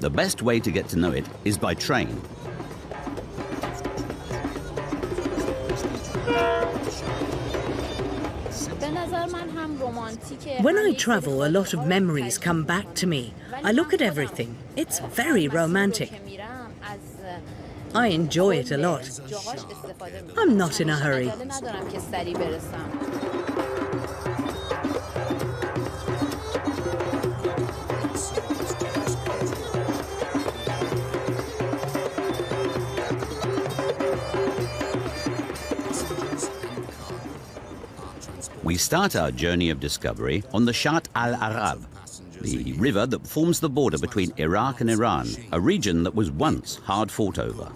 The best way to get to know it is by train. When I travel, a lot of memories come back to me. I look at everything. It's very romantic. I enjoy it a lot. I'm not in a hurry. We start our journey of discovery on the Shatt al-Arab, the river that forms the border between Iraq and Iran, a region that was once hard fought over.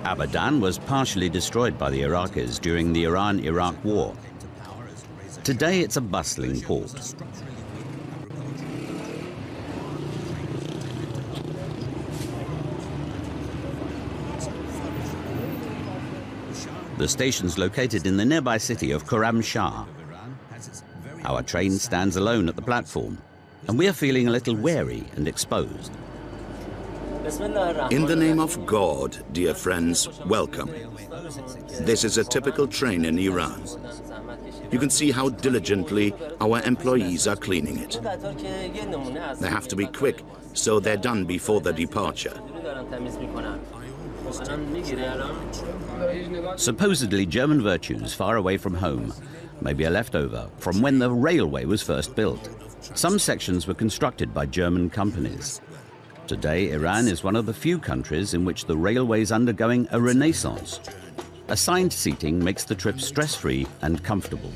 Abadan was partially destroyed by the Iraqis during the Iran-Iraq War. Today it's a bustling port. The station's located in the nearby city of Khorramshahr. Our train stands alone at the platform, and we are feeling a little wary and exposed. In the name of God, dear friends, welcome. This is a typical train in Iran. You can see how diligently our employees are cleaning it. They have to be quick, so they're done before the departure. Supposedly German virtues far away from home may be a leftover from when the railway was first built. Some sections were constructed by German companies. Today, Iran is one of the few countries in which the railway is undergoing a renaissance. Assigned seating makes the trip stress-free and comfortable.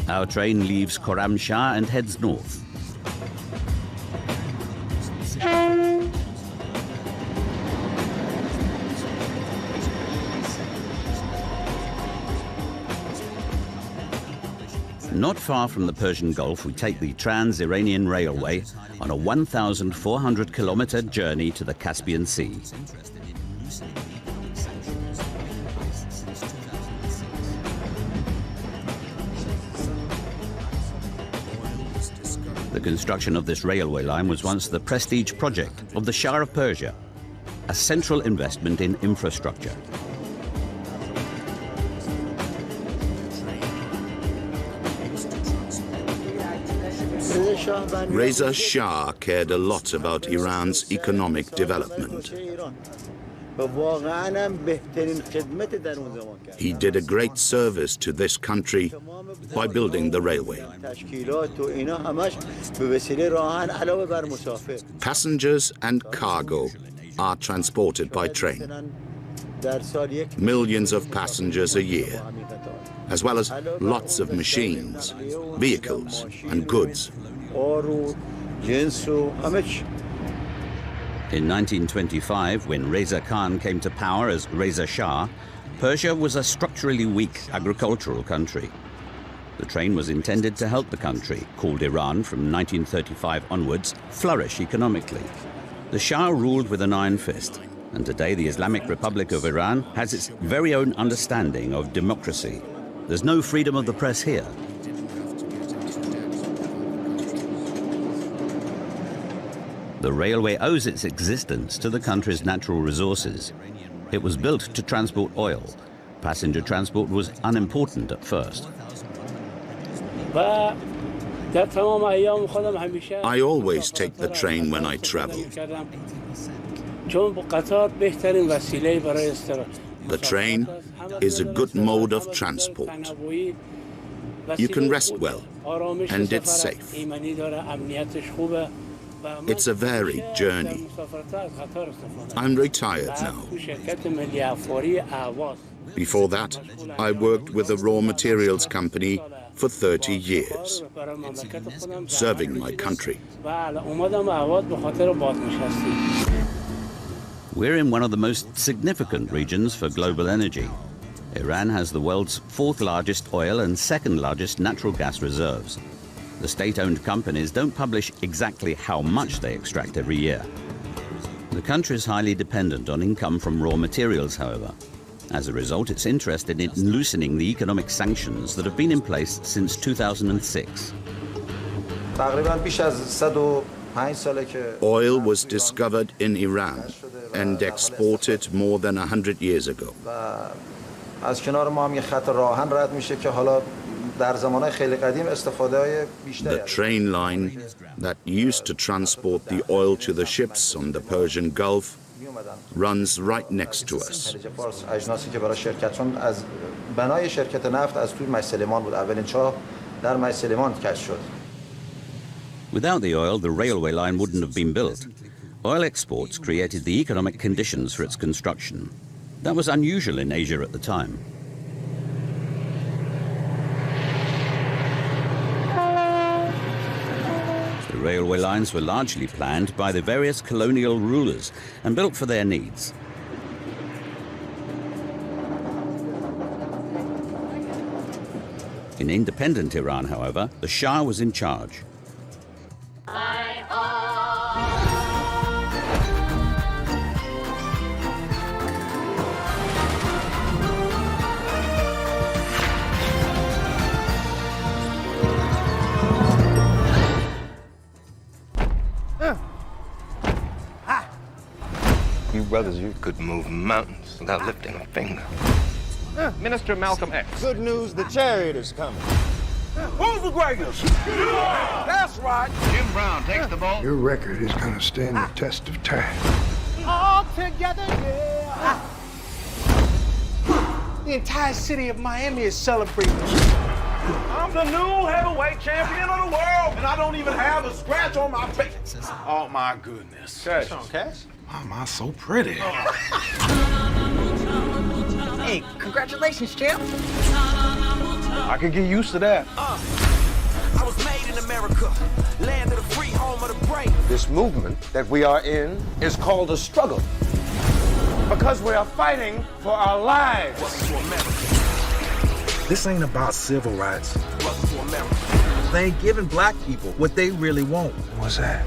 Our train leaves Khorramshahr and heads north. Not far from the Persian Gulf, we take the Trans-Iranian Railway on a 1,400-kilometer journey to the Caspian Sea. The construction of this railway line was once the prestige project of the Shah of Persia, a central investment in infrastructure. Reza Shah cared a lot about Iran's economic development. He did a great service to this country by building the railway. Passengers and cargo are transported by train. Millions of passengers a year, as well as lots of machines, vehicles, and goods. In 1925, when Reza Khan came to power as Reza Shah, Persia was a structurally weak agricultural country. The train was intended to help the country, called Iran from 1935 onwards, flourish economically. The Shah ruled with an iron fist, and today the Islamic Republic of Iran has its very own understanding of democracy. There's no freedom of the press here. The railway owes its existence to the country's natural resources. It was built to transport oil. Passenger transport was unimportant at first. I always take the train when I travel. The train is a good mode of transport. You can rest well, and it's safe. It's a varied journey. I'm retired now. Before that, I worked with a raw materials company for 30 years, serving my country. We're in one of the most significant regions for global energy. Iran has the world's fourth largest oil and second largest natural gas reserves. The state-owned companies don't publish exactly how much they extract every year. The country is highly dependent on income from raw materials, however. As a result, it's interested in loosening the economic sanctions that have been in place since 2006. Oil was discovered in Iran and exported more than 100 years ago. The train line that used to transport the oil to the ships on the Persian Gulf runs right next to us. Without the oil, the railway line wouldn't have been built. Oil exports created the economic conditions for its construction. That was unusual in Asia at the time. The railway lines were largely planned by the various colonial rulers and built for their needs. In independent Iran, however, the Shah was in charge. You brothers, you could move mountains without lifting a finger. Minister Malcolm X. Good news, the chariot is coming. Who's the greatest? That's right. Jim Brown takes the ball. Your record is going to stand the test of time. All together, yeah. The entire city of Miami is celebrating. I'm the new heavyweight champion of the world, and I don't even have a scratch on my face. Oh, my goodness. Cash. Cash? Why am I so pretty? Hey, congratulations, champ. I could get used to that. I was made in America, land of the free, home of the brave. This movement that we are in is called a struggle. Because we are fighting for our lives. Welcome to America. This ain't about civil rights. Welcome to America. They ain't giving black people what they really want. What's that?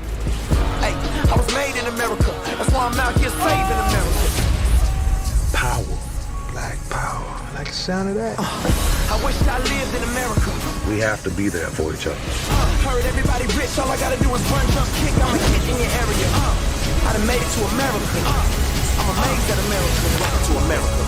Hey, I was made in America. That's why I'm out here saving America. Power. Black power. I like the sound of that. I wish I lived in America. We have to be there for each other. Heard everybody rich, all I gotta do is run, jump, kick, I'm a kid in your area. I done made it to America. I'm amazed at America. Welcome to America.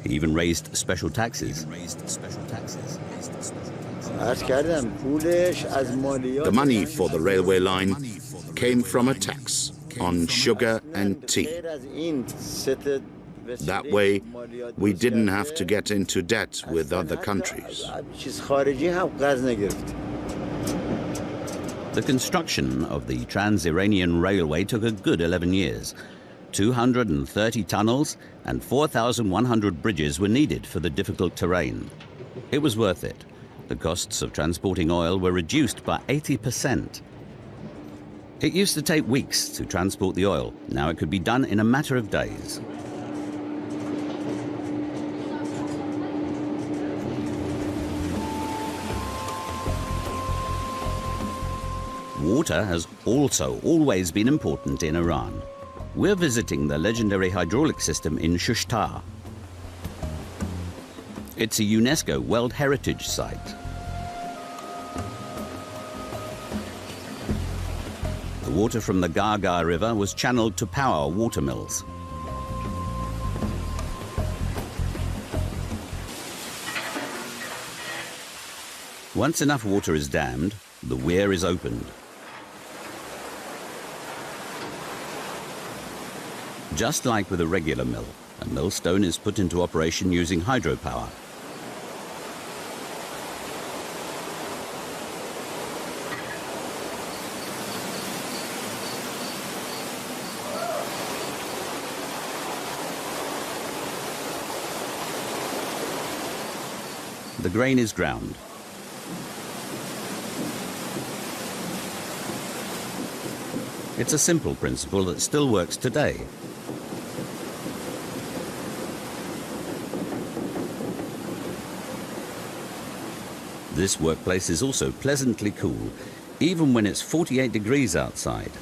He even raised special taxes. The money for the railway line came from a tax on sugar and tea. That way, we didn't have to get into debt with other countries. The construction of the Trans-Iranian Railway took a good 11 years. 230 tunnels and 4,100 bridges were needed for the difficult terrain. It was worth it. The costs of transporting oil were reduced by 80%. It used to take weeks to transport the oil. Now it could be done in a matter of days. Water has also always been important in Iran. We're visiting the legendary hydraulic system in Shushtar. It's a UNESCO World Heritage Site. The water from the Gaga River was channeled to power water mills. Once enough water is dammed, the weir is opened. Just like with a regular mill, a millstone is put into operation using hydropower. The grain is ground. It's a simple principle that still works today. This workplace is also pleasantly cool, even when it's 48 degrees outside.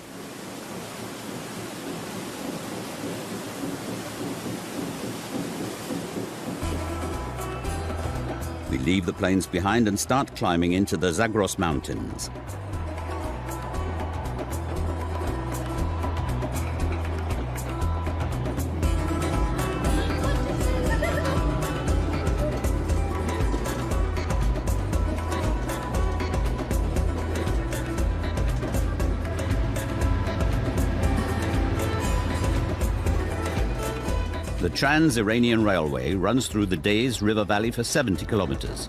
We leave the planes behind and start climbing into the Zagros Mountains. The Trans-Iranian Railway runs through the Deyz River Valley for 70 kilometers.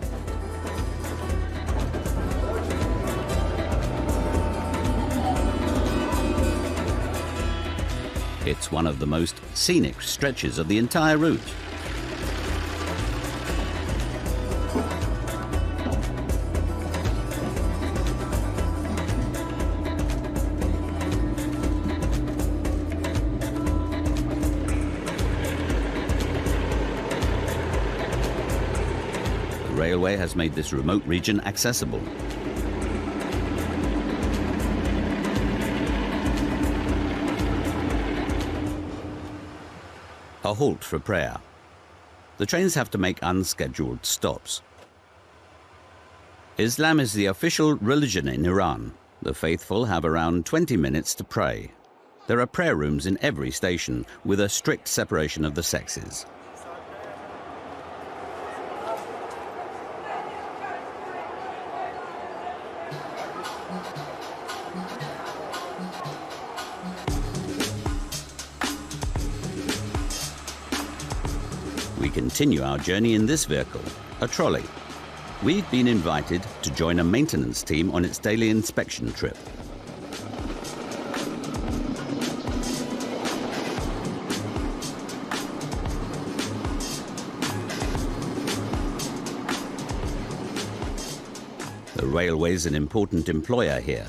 It's one of the most scenic stretches of the entire route. The railway has made this remote region accessible. A halt for prayer. The trains have to make unscheduled stops. Islam is the official religion in Iran. The faithful have around 20 minutes to pray. There are prayer rooms in every station with a strict separation of the sexes. We continue our journey in this vehicle, a trolley. We've been invited to join a maintenance team on its daily inspection trip. The railway's an important employer here.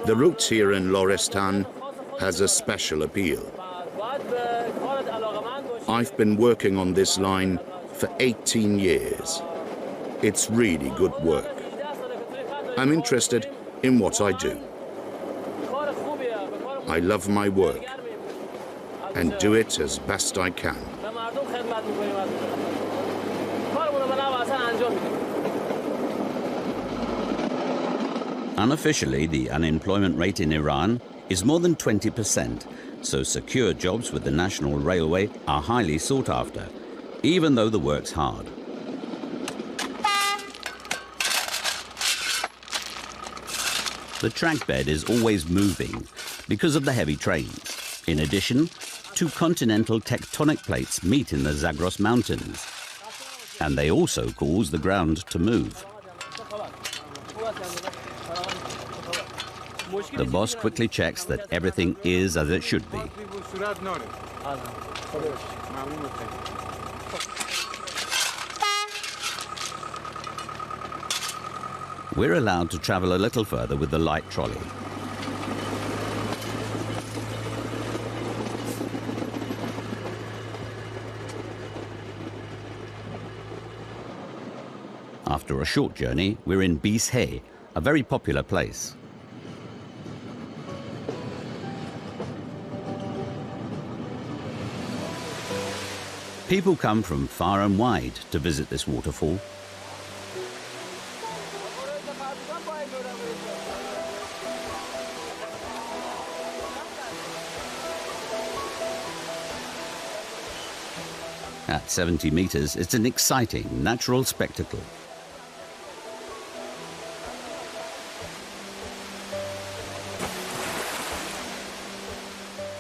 The routes here in Lorestan has a special appeal. I've been working on this line for 18 years. It's really good work. I'm interested in what I do. I love my work and do it as best I can. Unofficially, the unemployment rate in Iran is more than 20%, so secure jobs with the National Railway are highly sought after, even though the work's hard. The track bed is always moving because of the heavy trains. In addition, two continental tectonic plates meet in the Zagros Mountains, and they also cause the ground to move. The boss quickly checks that everything is as it should be. We're allowed to travel a little further with the light trolley. After a short journey, we're in Bishe, a very popular place. People come from far and wide to visit this waterfall. At 70 meters, it's an exciting natural spectacle.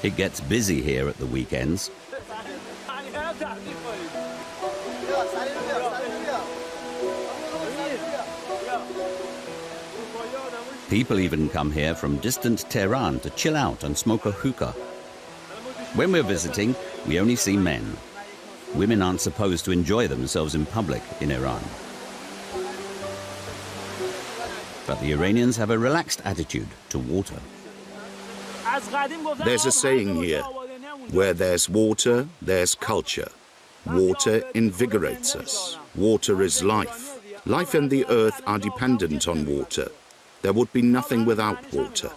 It gets busy here at the weekends. People even come here from distant Tehran to chill out and smoke a hookah. When we're visiting, we only see men. Women aren't supposed to enjoy themselves in public in Iran. But the Iranians have a relaxed attitude to water. There's a saying here, where there's water, there's culture. Water invigorates us. Water is life. Life and the earth are dependent on water. There would be nothing without water.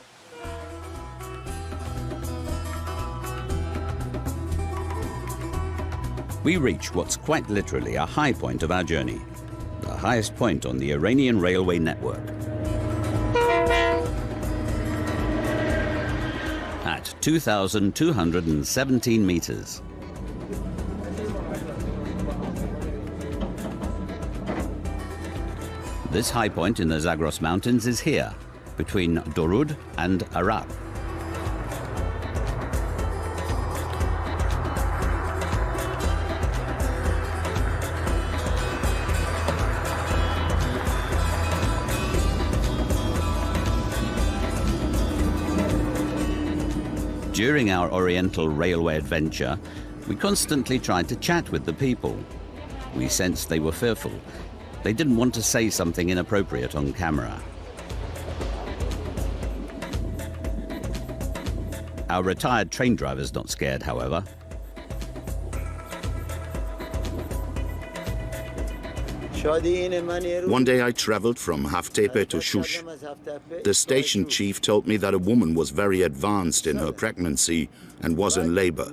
We reach what's quite literally a high point of our journey, the highest point on the Iranian railway network. At 2,217 meters. This high point in the Zagros Mountains is here, between Dorud and Arak. During our Oriental railway adventure, we constantly tried to chat with the people. We sensed they were fearful. They didn't want to say something inappropriate on camera. Our retired train driver's not scared, however. One day I traveled from Haftepe to Shush. The station chief told me that a woman was very advanced in her pregnancy and was in labor.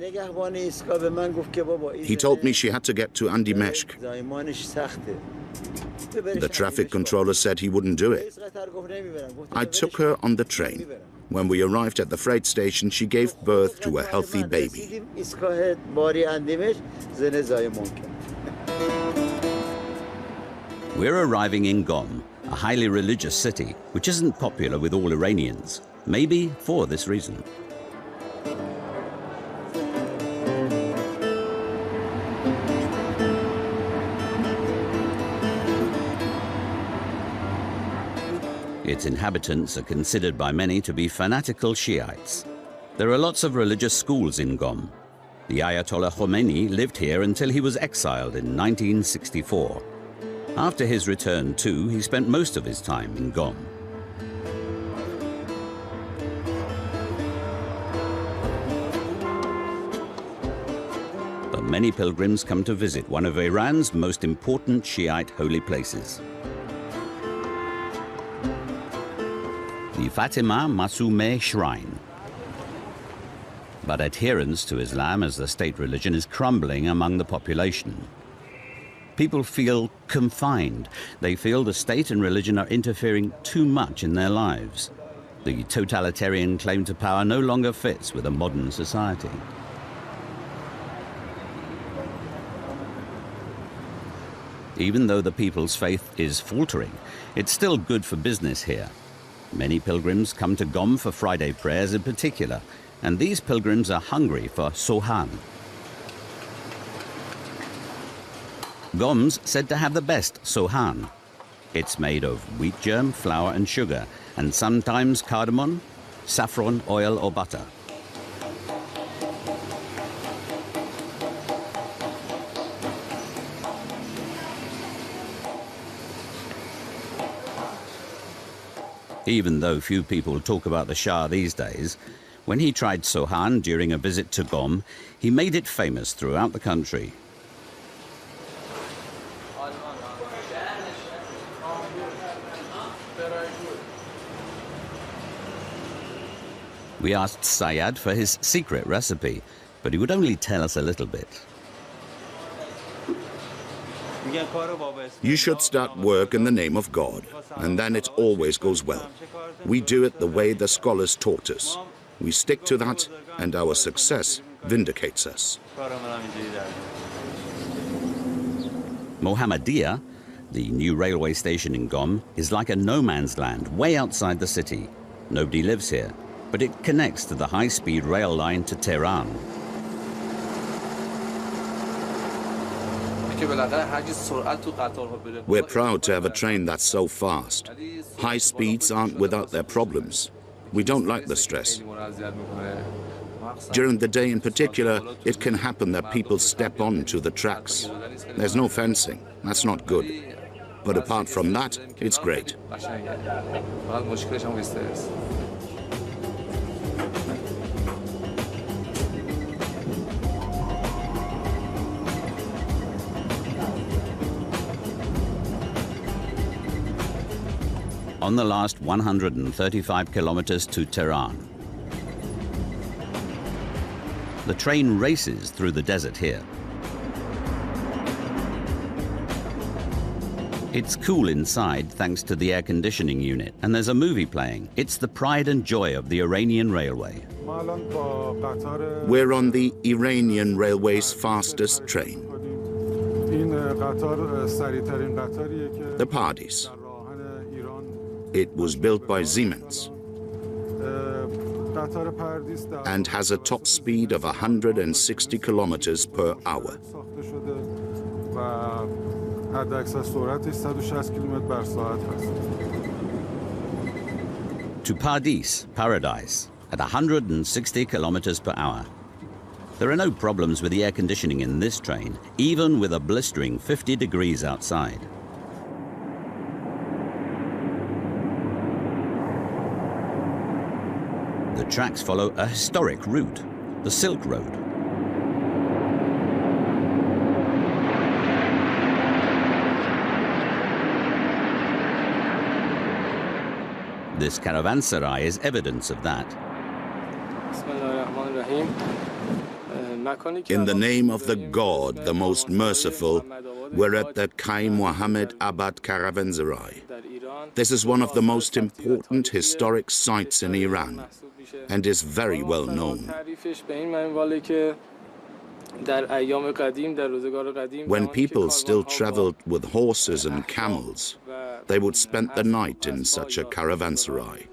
He told me she had to get to Andimeshk. The traffic controller said he wouldn't do it. I took her on the train. When we arrived at the freight station, she gave birth to a healthy baby. We're arriving in Qom, a highly religious city, which isn't popular with all Iranians, maybe for this reason. Its inhabitants are considered by many to be fanatical Shiites. There are lots of religious schools in Qom. The Ayatollah Khomeini lived here until he was exiled in 1964. After his return too, he spent most of his time in Qom. But many pilgrims come to visit one of Iran's most important Shiite holy places. The Fatima Masumeh Shrine. But adherence to Islam as the state religion is crumbling among the population. People feel confined. They feel the state and religion are interfering too much in their lives. The totalitarian claim to power no longer fits with a modern society. Even though the people's faith is faltering, it's still good for business here. Many pilgrims come to Qom for Friday prayers in particular, and these pilgrims are hungry for sohan. Qom's said to have the best sohan. It's made of wheat germ, flour and sugar, and sometimes cardamom, saffron, oil or butter. Even though few people talk about the Shah these days, when he tried sohan during a visit to Qom, he made it famous throughout the country. We asked Sayad for his secret recipe, but he would only tell us a little bit. You should start work in the name of God, and then it always goes well. We do it the way the scholars taught us. We stick to that, and our success vindicates us. Mohammedia, the new railway station in Qom, is like a no-man's land way outside the city. Nobody lives here, but it connects to the high-speed rail line to Tehran. We're proud to have a train that's so fast. High speeds aren't without their problems. We don't like the stress. During the day in particular, it can happen that people step onto the tracks. There's no fencing. That's not good. But apart from that, it's great. On the last 135 kilometers to Tehran. The train races through the desert here. It's cool inside thanks to the air conditioning unit, and there's a movie playing. It's the pride and joy of the Iranian railway. We're on the Iranian railway's fastest train. The Pardis. It was built by Siemens and has a top speed of 160 kilometers per hour. To Pardis, paradise, at 160 kilometers per hour. There are no problems with the air conditioning in this train, even with a blistering 50 degrees outside. The tracks follow a historic route, the Silk Road. This caravanserai is evidence of that. In the name of the God, the most merciful, we're at the Kai Muhammad Abad Caravanserai. This is one of the most important historic sites in Iran and is very well known. When people still traveled with horses and camels, they would spend the night in such a caravanserai.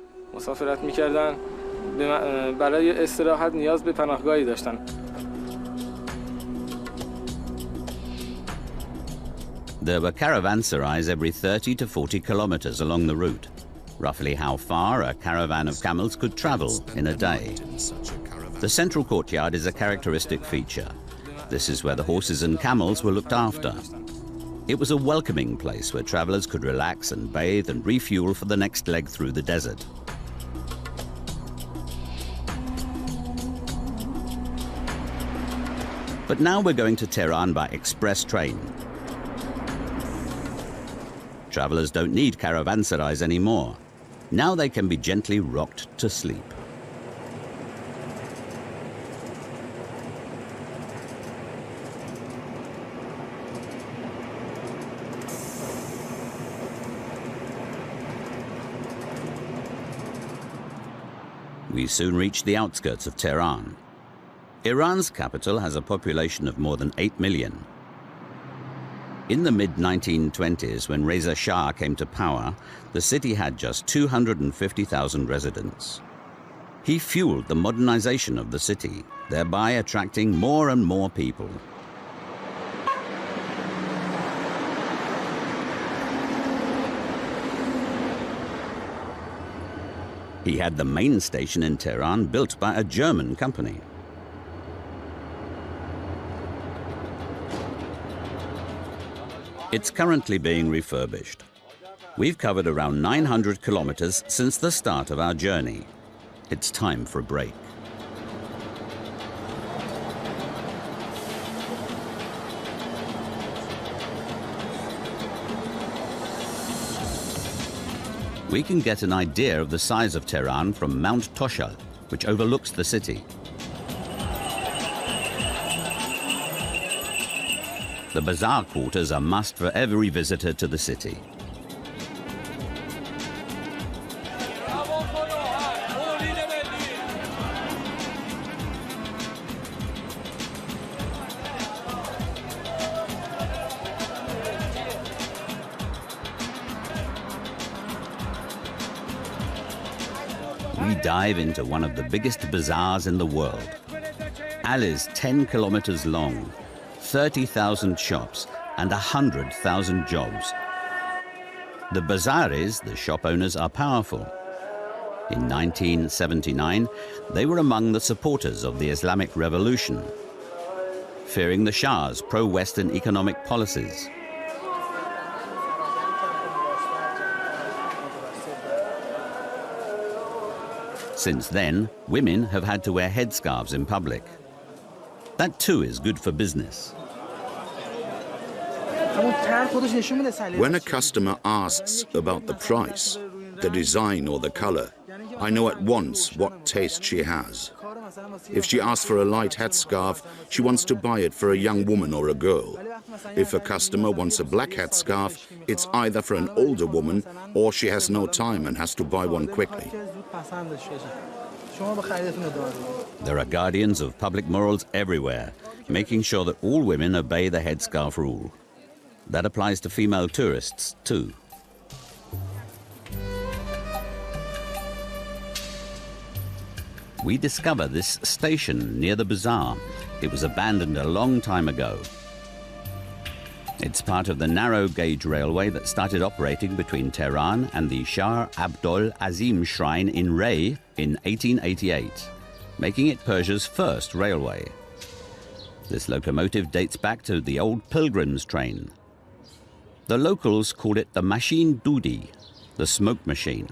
There were caravanserais every 30 to 40 kilometers along the route, roughly how far a caravan of camels could travel in a day. The central courtyard is a characteristic feature. This is where the horses and camels were looked after. It was a welcoming place where travelers could relax and bathe and refuel for the next leg through the desert. But now we're going to Tehran by express train. Travelers don't need caravanserais anymore. Now they can be gently rocked to sleep. We soon reach the outskirts of Tehran. Iran's capital has a population of more than 8 million. In the mid-1920s, when Reza Shah came to power, the city had just 250,000 residents. He fueled the modernization of the city, thereby attracting more and more people. He had the main station in Tehran built by a German company. It's currently being refurbished. We've covered around 900 kilometers since the start of our journey. It's time for a break. We can get an idea of the size of Tehran from Mount Toshal, which overlooks the city. The bazaar quarters are a must for every visitor to the city. We dive into one of the biggest bazaars in the world. Al is 10 kilometers long, 30,000 shops and 100,000 jobs. The bazaris, the shop owners, are powerful. In 1979, they were among the supporters of the Islamic Revolution, fearing the Shah's pro-Western economic policies. Since then, women have had to wear headscarves in public. That too is good for business. When a customer asks about the price, the design or the color, I know at once what taste she has. If she asks for a light headscarf, she wants to buy it for a young woman or a girl. If a customer wants a black headscarf, it's either for an older woman or she has no time and has to buy one quickly. There are guardians of public morals everywhere, making sure that all women obey the headscarf rule. That applies to female tourists too. We discover this station near the bazaar. It was abandoned a long time ago. It's part of the narrow gauge railway that started operating between Tehran and the Shah Abdol Azim Shrine in Ray in 1888, making it Persia's first railway. This locomotive dates back to the old pilgrims' train. The locals called it the Machine Dudi, the smoke machine.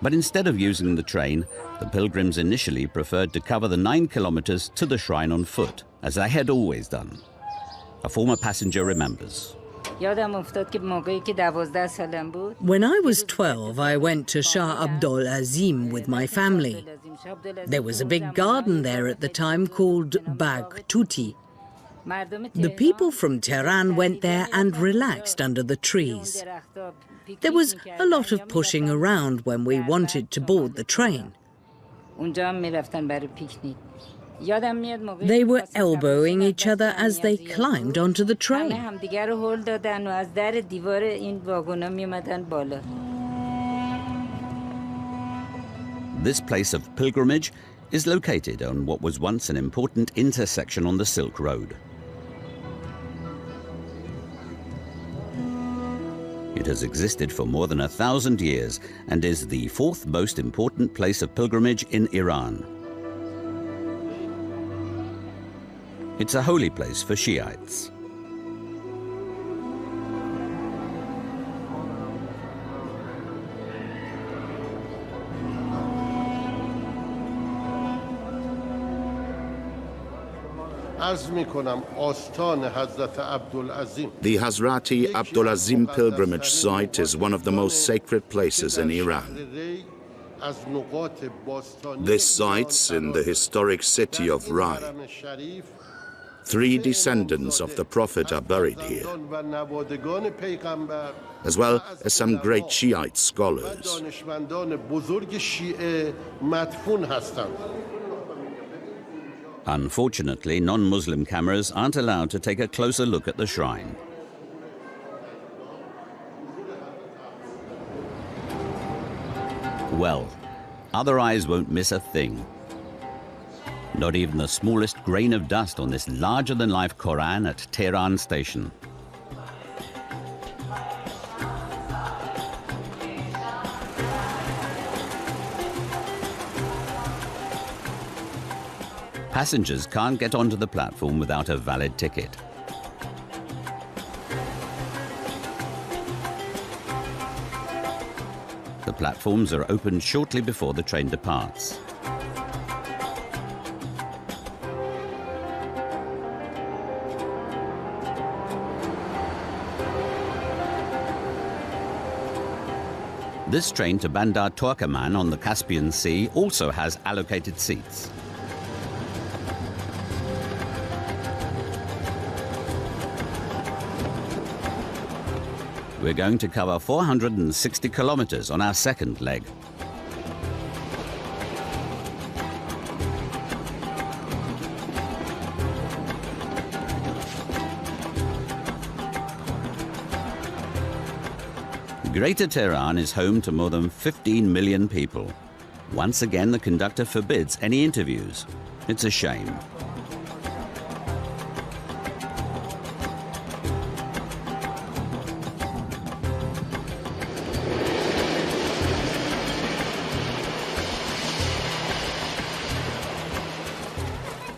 But instead of using the train, the pilgrims initially preferred to cover the 9 kilometers to the shrine on foot, as they had always done. A former passenger remembers. When I was 12, I went to Shah Abdol Azim with my family. There was a big garden there at the time called Bagh Tuti. The people from Tehran went there and relaxed under the trees. There was a lot of pushing around when we wanted to board the train. They were elbowing each other as they climbed onto the train. This place of pilgrimage is located on what was once an important intersection on the Silk Road. It has existed for more than 1,000 years and is the 4th most important place of pilgrimage in Iran. It's a holy place for Shiites. The Hazrati Abdul Azim pilgrimage site is one of the most sacred places in Iran. This site's in the historic city of Rai. 3 descendants of the Prophet are buried here, as well as some great Shiite scholars. Unfortunately, non-Muslim cameras aren't allowed to take a closer look at the shrine. Well, other eyes won't miss a thing. Not even the smallest grain of dust on this larger-than-life Quran at Tehran station. Passengers can't get onto the platform without a valid ticket. The platforms are opened shortly before the train departs. This train to Bandar Turkoman on the Caspian Sea also has allocated seats. We're going to cover 460 kilometers on our second leg. Greater Tehran is home to more than 15 million people. Once again, the conductor forbids any interviews. It's a shame.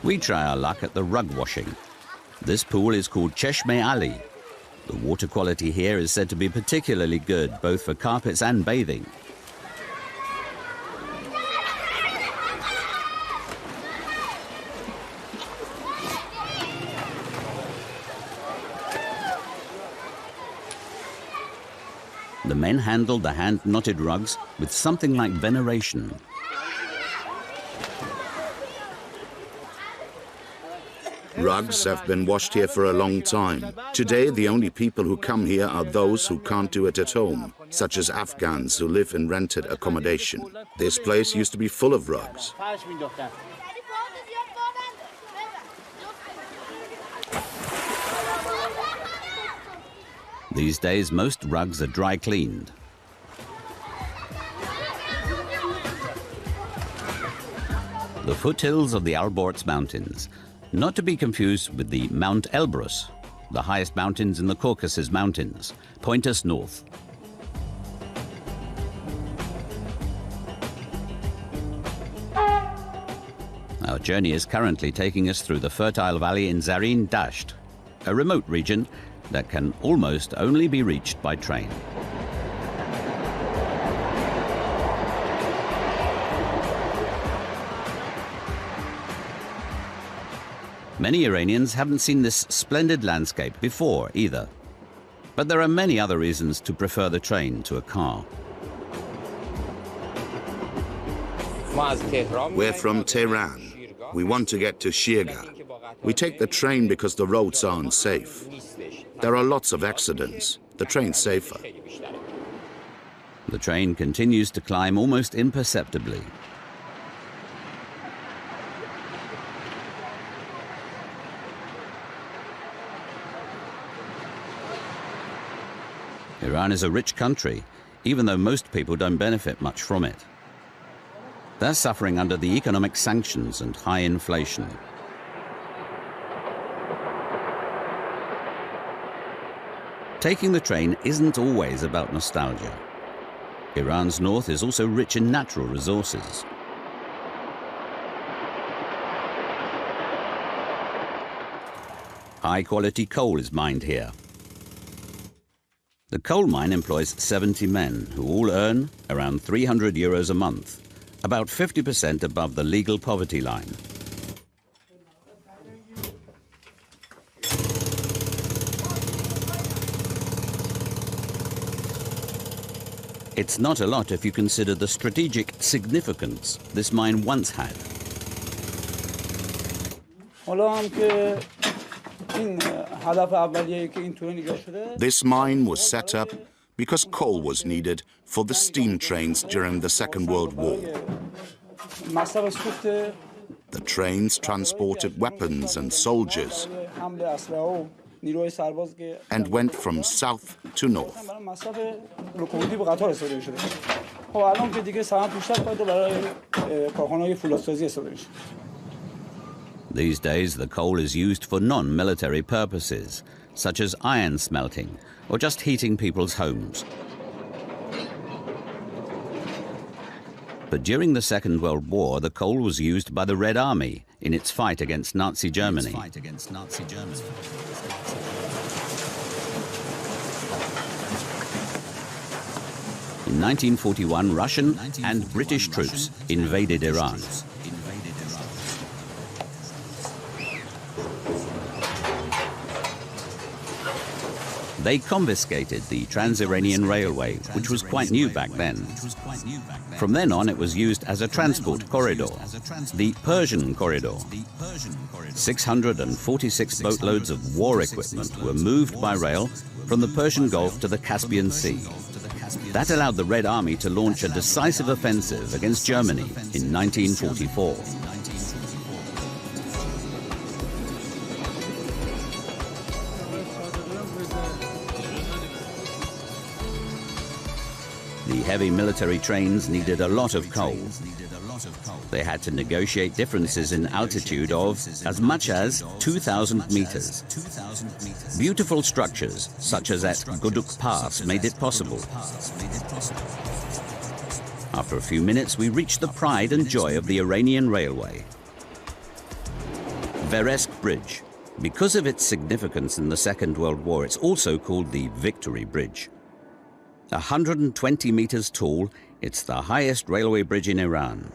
We try our luck at the rug washing. This pool is called Cheshme Ali. The water quality here is said to be particularly good, both for carpets and bathing. The men handled the hand-knotted rugs with something like veneration. Rugs have been washed here for a long time. Today, the only people who come here are those who can't do it at home, such as Afghans who live in rented accommodation. This place used to be full of rugs. These days, most rugs are dry cleaned. The foothills of the Alborz Mountains, not to be confused with the Mount Elbrus, the highest mountains in the Caucasus Mountains, point us north. Our journey is currently taking us through the fertile valley in Zarin Dasht, a remote region that can almost only be reached by train. Many Iranians haven't seen this splendid landscape before either. But there are many other reasons to prefer the train to a car. We're from Tehran. We want to get to Shirga. We take the train because the roads are unsafe. There are lots of accidents. The train's safer. The train continues to climb almost imperceptibly. Iran is a rich country, even though most people don't benefit much from it. They're suffering under the economic sanctions and high inflation. Taking the train isn't always about nostalgia. Iran's north is also rich in natural resources. High-quality coal is mined here. The coal mine employs 70 men who all earn around 300 euros a month, about 50% above the legal poverty line. It's not a lot if you consider the strategic significance this mine once had. This mine was set up because coal was needed for the steam trains during the Second World War. The trains transported weapons and soldiers and went from south to north. These days, the coal is used for non-military purposes, such as iron smelting or just heating people's homes. But during the Second World War, the coal was used by the Red Army in its fight against Nazi Germany. In 1941, Russian and British troops invaded Iran. They confiscated the Trans-Iranian Railway, which was quite new back then. From then on, it was used as a transport corridor, the Persian Corridor. 646 boatloads of war equipment were moved by rail from the Persian Gulf to the Caspian Sea. That allowed the Red Army to launch a decisive offensive against Germany in 1944. The heavy military trains needed a lot of coal. They had to negotiate differences in altitude of as much as 2,000 meters. Beautiful structures, such as at Guduk Pass, made it possible. After a few minutes, we reached the pride and joy of the Iranian Railway. Veresk Bridge. Because of its significance in the Second World War, it's also called the Victory Bridge. 120 meters tall, it's the highest railway bridge in Iran.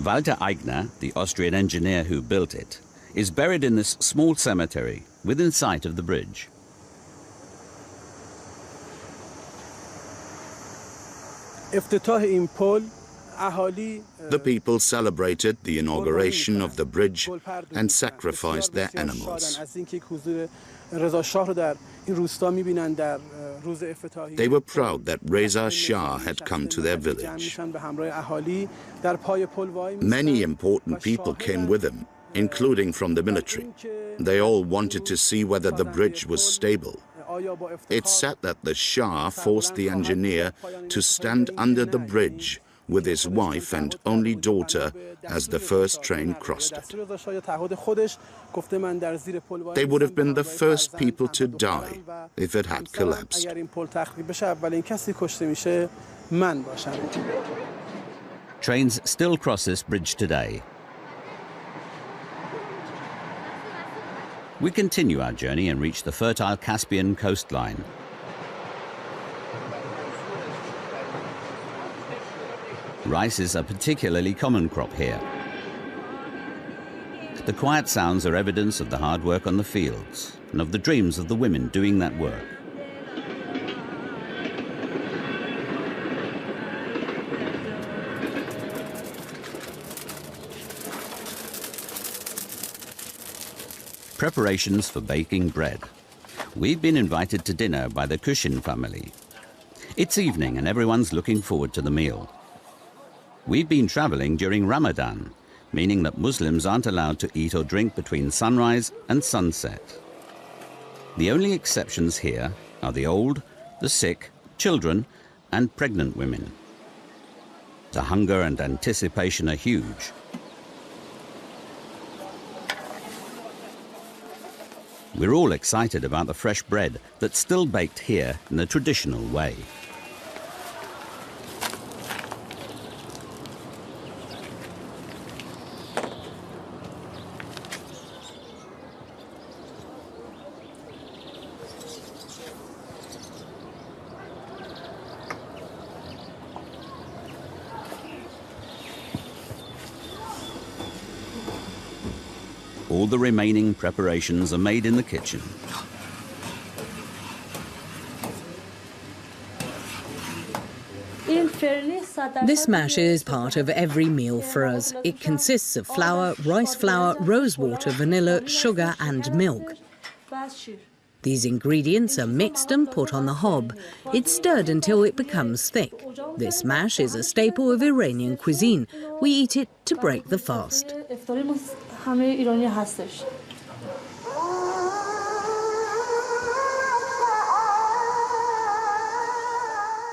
Walter Eigner, the Austrian engineer who built it, is buried in this small cemetery within sight of the bridge. The people celebrated the inauguration of the bridge and sacrificed their animals. They were proud that Reza Shah had come to their village. Many important people came with him, including from the military. They all wanted to see whether the bridge was stable. It's said that the Shah forced the engineer to stand under the bridge with his wife and only daughter as the first train crossed it. They would have been the first people to die if it had collapsed. Trains still cross this bridge today. We continue our journey and reach the fertile Caspian coastline. Rice is a particularly common crop here. The quiet sounds are evidence of the hard work on the fields and of the dreams of the women doing that work. Preparations for baking bread. We've been invited to dinner by the Kushin family. It's evening and everyone's looking forward to the meal. We've been traveling during Ramadan, meaning that Muslims aren't allowed to eat or drink between sunrise and sunset. The only exceptions here are the old, the sick, children, and pregnant women. The hunger and anticipation are huge. We're all excited about the fresh bread that's still baked here in the traditional way. All the remaining preparations are made in the kitchen. This mash is part of every meal for us. It consists of flour, rice flour, rose water, vanilla, sugar and milk. These ingredients are mixed and put on the hob. It's stirred until it becomes thick. This mash is a staple of Iranian cuisine. We eat it to break the fast.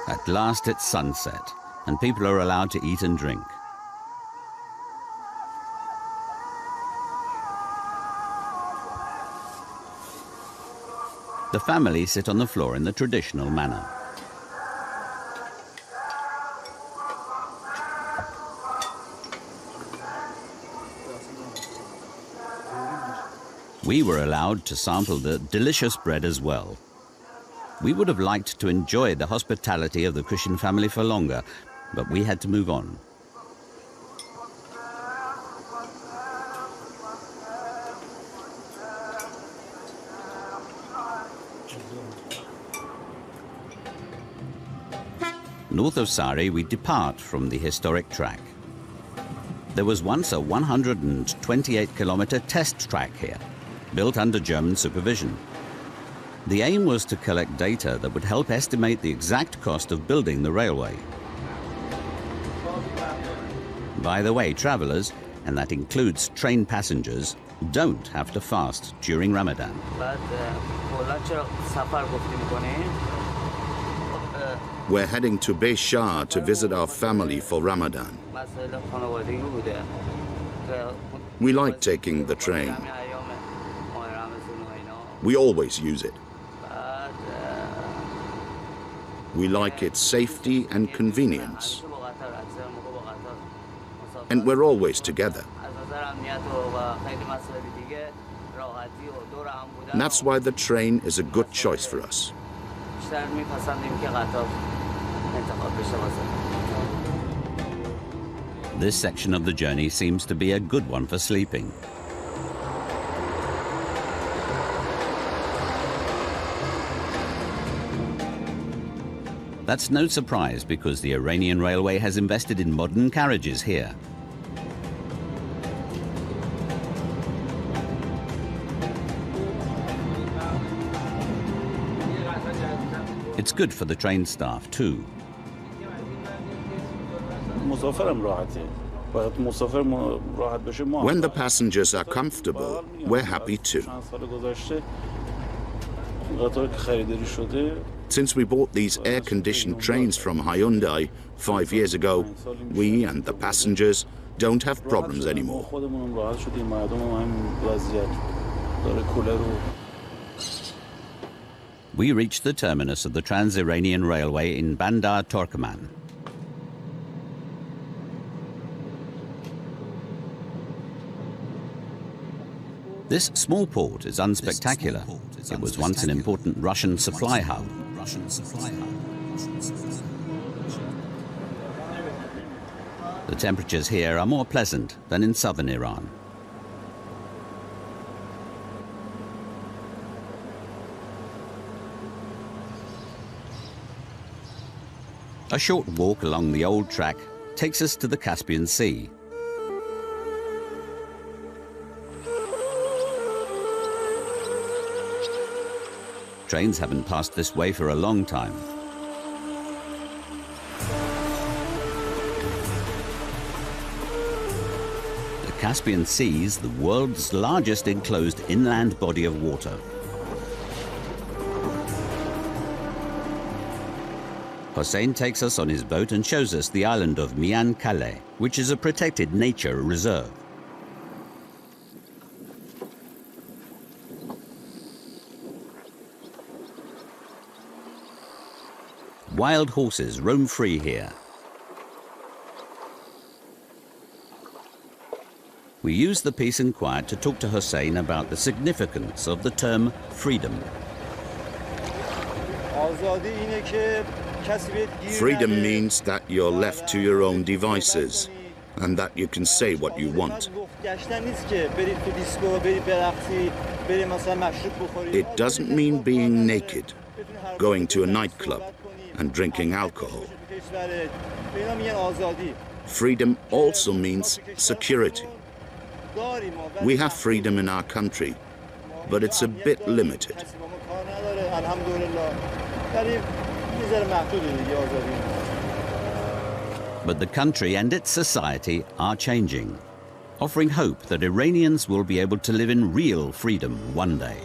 At last it's sunset, and people are allowed to eat and drink. The family sit on the floor in the traditional manner. We were allowed to sample the delicious bread as well. We would have liked to enjoy the hospitality of the Kushin family for longer, but we had to move on. North of Sari, we depart from the historic track. There was once a 128-kilometer test track here, built under German supervision. The aim was to collect data that would help estimate the exact cost of building the railway. By the way, travelers, and that includes train passengers, don't have to fast during Ramadan. We're heading to Bayshar to visit our family for Ramadan. We like taking the train. We always use it. We like its safety and convenience. And we're always together. And that's why the train is a good choice for us. This section of the journey seems to be a good one for sleeping. That's no surprise because the Iranian Railway has invested in modern carriages here. It's good for the train staff too. When the passengers are comfortable, we're happy too. Since we bought these air-conditioned trains from Hyundai 5 years ago, we and the passengers don't have problems anymore. We reached the terminus of the Trans-Iranian Railway in Bandar Turkmen. This small port is unspectacular. It was once an important Russian supply hub. The temperatures here are more pleasant than in southern Iran. A short walk along the old track takes us to the Caspian Sea. Trains haven't passed this way for a long time. The Caspian Sea is the world's largest enclosed inland body of water. Hossein takes us on his boat and shows us the island of Mian Kaleh, which is a protected nature reserve. Wild horses roam free here. We use the peace and quiet to talk to Hossein about the significance of the term freedom. Freedom means that you're left to your own devices and that you can say what you want. It doesn't mean being naked, going to a nightclub and drinking alcohol. Freedom also means security. We have freedom in our country, but it's a bit limited. But the country and its society are changing, offering hope that Iranians will be able to live in real freedom one day.